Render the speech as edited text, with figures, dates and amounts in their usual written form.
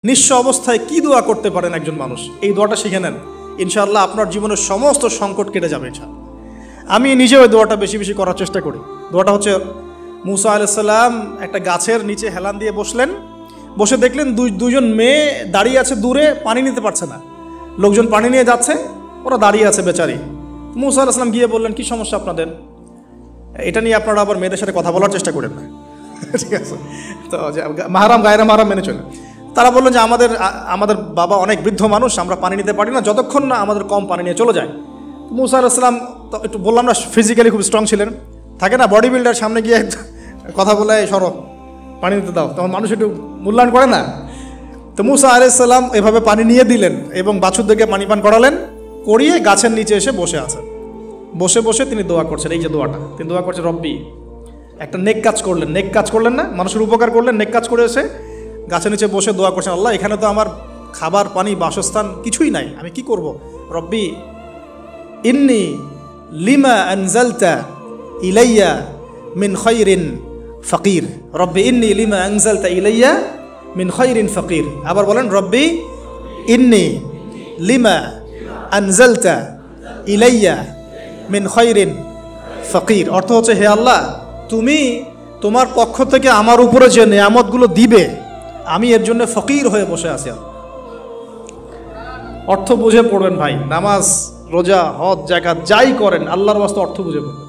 নিঃস্ব অবস্থায় কি দোয়া করতে পারেন একজন মানুষ, এই দোয়াটা শিখে নেন, ইনশাআল্লাহ আপনার জীবনের সমস্ত সংকট কেটে যাবে ইনশাআল্লাহ। আমি নিজেও ওই দোয়াটা বেশি বেশি করার চেষ্টা করি। দোয়াটা হচ্ছে, মুসা আলাইহিস সালাম একটা গাছের নিচে হেলান দিয়ে বসলেন, বসে দেখলেন দুইজন মেয়ে দাঁড়িয়ে আছে দূরে, পানি নিতে পারছে না, লোকজন পানি নিয়ে যাচ্ছে, ওরা দাঁড়িয়ে আছে বেচারি। মুসা আলাইহিস সালাম গিয়ে বললেন, কি সমস্যা আপনাদের? এটা নিয়ে আপনারা আবার মেয়েদের সাথে কথা বলার চেষ্টা করেন না, ঠিক আছে? তো মাহারাম গায়রা মাহারাম মেনে চলে। তারা বললেন যে আমাদের বাবা অনেক বৃদ্ধ মানুষ, আমরা পানি নিতে পারি না যতক্ষণ না আমাদের কম পানি নিয়ে চলে যায়। মুসা আলাইহিস সালাম তো একটু বললাম না, ফিজিক্যালি খুব স্ট্রং ছিলেন, থাকে না বডি বিল্ডার, সামনে গিয়ে কথা বলে সরব পানি নিতে দাও, তখন মানুষ একটু মূল্যায়ন করে না। তো মুসা আলাইহিস সালাম এভাবে পানি নিয়ে দিলেন এবং বাছুরদেরকে পানি পান করালেন, করিয়ে গাছের নিচে এসে বসে আছেন। বসে বসে তিনি দোয়া করছেন, এই যে দোয়াটা তিনি দোয়া করছেন, রব্বি, একটা নেক কাজ করলেন, নেক কাজ করলেন না, মানুষের উপকার করলেন, নেক কাজ করে এসে গাছের নিচে বসে দোয়া করছেন, আল্লাহ এখানে তো আমার খাবার পানি বাসস্থান কিছুই নাই, আমি কি করব? রব্বি ইন্নি লিমা আনজালতা ইলাইয়া মিন খায়রিন ফকির, রব্বি ইন্নি লিমা আনজালতা ইলাইয়া মিন খায়রিন ফকির। আবার বলেন, রব্বি ইন্নি লিমা আনজালতা ইলাইয়া মিন খায়রিন ফকির। অর্থ হচ্ছে, হে আল্লাহ, তুমি তোমার পক্ষ থেকে আমার উপরে যে নেয়ামতগুলো দিবে, আমি এর জন্য ফকির হয়ে বসে আছি। অর্থ বুঝে পড়বেন ভাই, নামাজ রোজা হজ জাকাত যাই করেন আল্লাহর ওয়াস্তে অর্থ বুঝে পড়বেন।